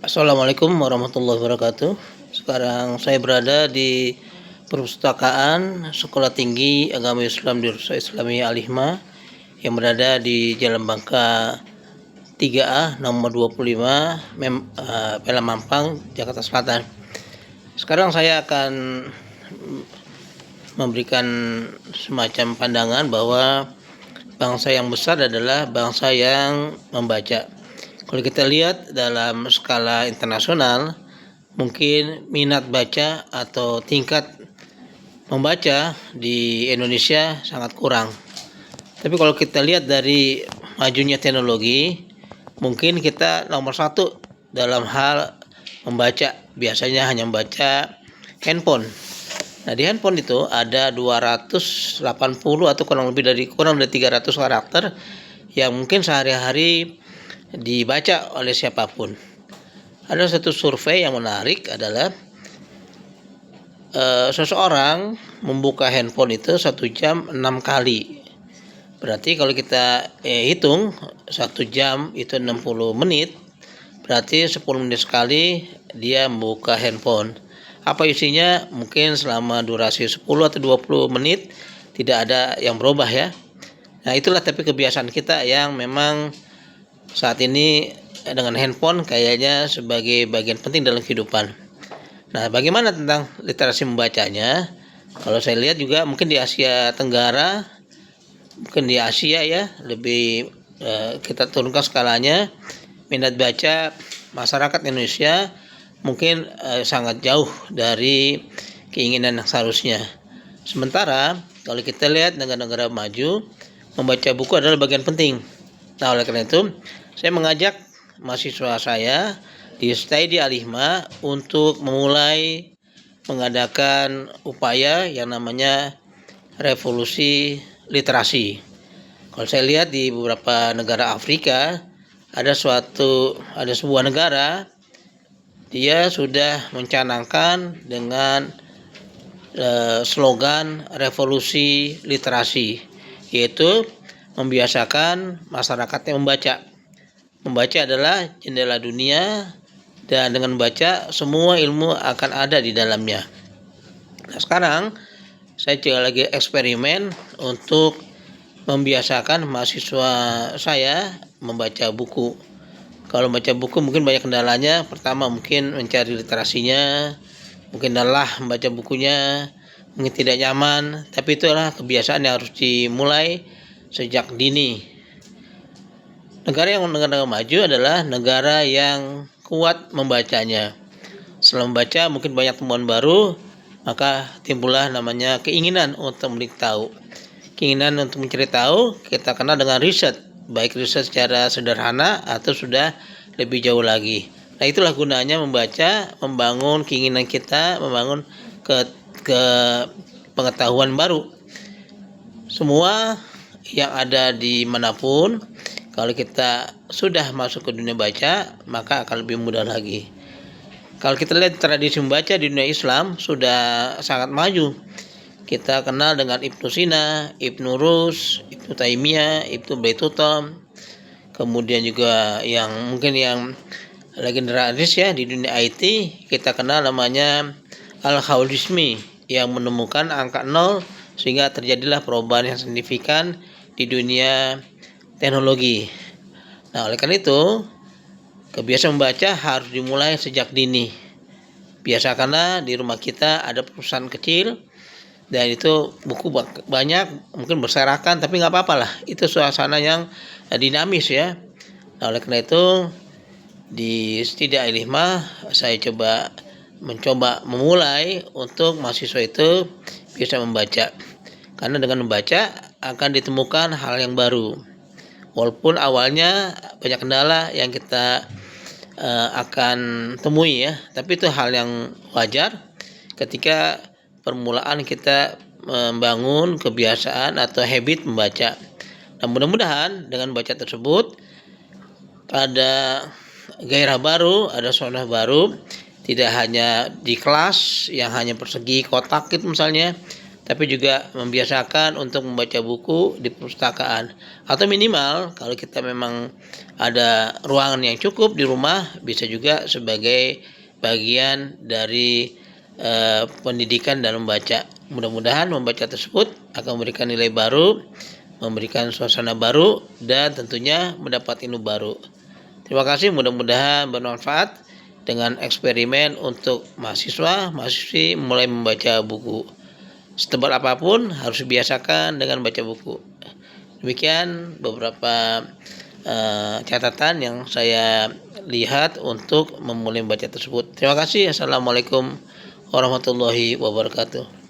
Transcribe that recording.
Assalamualaikum warahmatullahi wabarakatuh. Sekarang saya berada di Perpustakaan Sekolah Tinggi Agama Islam di Rusa Islami Al-Hikmah yang berada di Jalan Bangka 3A nomor 25 Pelang Mampang, Jakarta Selatan. Sekarang saya akan memberikan semacam pandangan bahwa bangsa yang besar adalah bangsa yang membaca. Kalau kita lihat dalam skala internasional, mungkin minat baca atau tingkat membaca di Indonesia sangat kurang. Tapi kalau kita lihat dari majunya teknologi, mungkin kita nomor satu dalam hal membaca. Biasanya hanya membaca handphone. Nah, di handphone itu ada 280 atau kurang dari 300 karakter yang mungkin sehari-hari dibaca oleh siapapun. Ada satu survei yang menarik adalah seseorang membuka handphone itu 1 jam 6 kali. Berarti kalau kita hitung 1 jam itu 60 menit, berarti 10 menit sekali dia membuka handphone. Apa isinya? Mungkin selama durasi 10 atau 20 menit tidak ada yang berubah ya. Nah, itulah tapi kebiasaan kita yang memang saat ini dengan handphone kayaknya sebagai bagian penting dalam kehidupan. Nah, bagaimana tentang literasi membacanya? Kalau saya lihat juga mungkin di Asia Tenggara, mungkin di Asia ya, lebih kita turunkan skalanya. Minat baca masyarakat Indonesia mungkin sangat jauh dari keinginan yang seharusnya. Sementara kalau kita lihat negara-negara maju, membaca buku adalah bagian penting. Nah, oleh karena itu saya mengajak mahasiswa saya di STI Al-Hikmah untuk memulai mengadakan upaya yang namanya revolusi literasi. Kalau saya lihat di beberapa negara Afrika ada sebuah negara dia sudah mencanangkan dengan slogan revolusi literasi, yaitu membiasakan masyarakatnya membaca. Membaca adalah jendela dunia dan dengan membaca semua ilmu akan ada di dalamnya. Nah, sekarang saya juga lagi eksperimen untuk membiasakan mahasiswa saya membaca buku. Kalau membaca buku mungkin banyak kendalanya. Pertama mungkin mencari literasinya, mungkin lelah membaca bukunya, mungkin tidak nyaman. Tapi itulah kebiasaan yang harus dimulai sejak dini. Negara maju adalah negara yang kuat membacanya. Setelah membaca mungkin banyak temuan baru, maka timbullah namanya keinginan untuk mencari tahu. Keinginan untuk mencari tahu kita kenal dengan riset, baik riset secara sederhana atau sudah lebih jauh lagi. Nah, itulah gunanya membaca, membangun keinginan kita, membangun ke pengetahuan baru. Semua yang ada di manapun, kalau kita sudah masuk ke dunia baca, maka akan lebih mudah lagi. Kalau kita lihat tradisi membaca di dunia Islam sudah sangat maju. Kita kenal dengan Ibnu Sina, Ibnu Rus, Ibnu Taimiyah, Ibnu Baituta. Kemudian juga yang mungkin yang legendaris ya di dunia IT, kita kenal namanya Al-Khwarizmi yang menemukan angka 0 sehingga terjadilah perubahan yang signifikan di dunia teknologi. Nah, oleh karena itu kebiasaan membaca harus dimulai sejak dini. Biasakanlah di rumah kita ada perpustakaan kecil dan itu buku banyak, mungkin berserakan, tapi nggak apa-apa lah. Itu suasana yang dinamis ya. Nah, oleh karena itu di STI Al-Hikmah saya mencoba memulai untuk mahasiswa itu bisa membaca. Karena dengan membaca akan ditemukan hal yang baru. Walaupun awalnya banyak kendala yang kita akan temui ya, tapi itu hal yang wajar ketika permulaan kita membangun kebiasaan atau habit membaca. Dan mudah-mudahan dengan baca tersebut ada gairah baru, ada suasana baru, tidak hanya di kelas yang hanya persegi kotak gitu misalnya, tapi juga membiasakan untuk membaca buku di perpustakaan, atau minimal kalau kita memang ada ruangan yang cukup di rumah, bisa juga sebagai bagian dari pendidikan dalam membaca. Mudah-mudahan membaca tersebut akan memberikan nilai baru, memberikan suasana baru, dan tentunya mendapat ilmu baru. Terima kasih, mudah-mudahan bermanfaat dengan eksperimen untuk mahasiswa-mahasiswi mulai membaca buku. Setebal apapun harus dibiasakan dengan baca buku. Demikian beberapa catatan yang saya lihat untuk memulai membaca tersebut. Terima kasih. Assalamualaikum warahmatullahi wabarakatuh.